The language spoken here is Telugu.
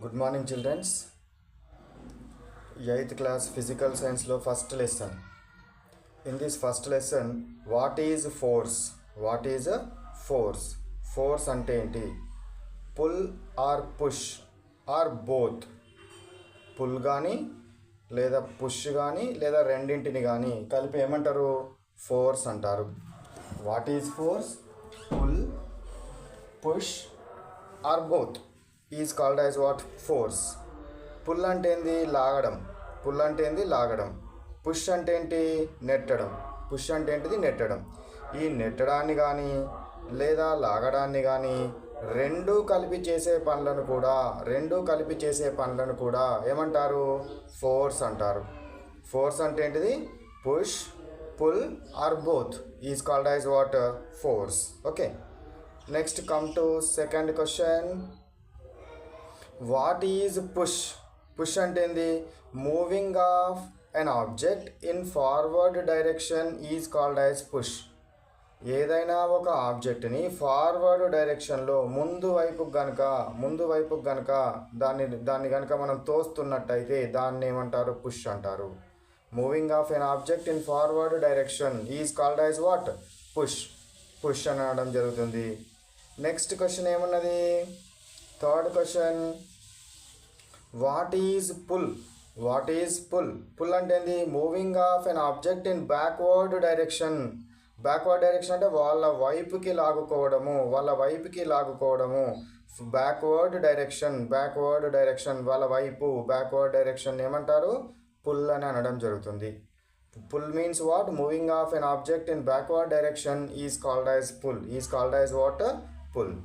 Good morning, children. 8th class physical science lo first lesson. In this first lesson, what is force? What is a force? Force ante enti? Pull or push or both? Pull gaani లేదా పుష్ కానీ లేదా రెండింటిని కానీ కలిపి ఏమంటారు? ఫోర్స్ అంటారు. What is force? Pull, push or both is called as what? Force. Pull అంటే ఏంది? లాగడం. పుల్ అంటే ఏంది? లాగడం. పుష్ అంటే ఏంటి? నెట్టడం. పుష్ అంటే ఏంటిది? నెట్టడం. ఈ నెట్టడాన్ని కానీ లేదా లాగడాన్ని కానీ రెండూ కలిపి చేసే పనులను కూడా ఏమంటారు? ఫోర్స్ అంటారు. ఫోర్స్ అంటే ఏంటిది? Push, pull or both is called as what? Force. Okay, next come to second question. What is push? Push అంటే ఏంది? Moving of an object in forward direction is called as push. ఏదైనా ఒక ఆబ్జెక్ట్ని ఫార్వర్డ్ డైరెక్షన్లో ముందు వైపుకు గనుక దాన్ని కనుక మనం తోస్తున్నట్టయితే దాన్ని ఏమంటారు? పుష్ అంటారు. Moving of an object in forward direction is called as what? Push. Push అని అనడం జరుగుతుంది. నెక్స్ట్ క్వశ్చన్ ఏమున్నది? Third question. What is pull? What is pull? Pull అంటే ఏంది? Moving of an object in backward direction. Backward direction అంటే వాళ్ళ వైపుకి లాగుకోవడము. బ్యాక్వర్డ్ డైరెక్షన్ వాళ్ళ వైపు. బ్యాక్వర్డ్ డైరెక్షన్ ఏమంటారు? పుల్ అని అనడం జరుగుతుంది. Pull means what? Moving of an object in backward direction is called as pull. Is called as what? Pull.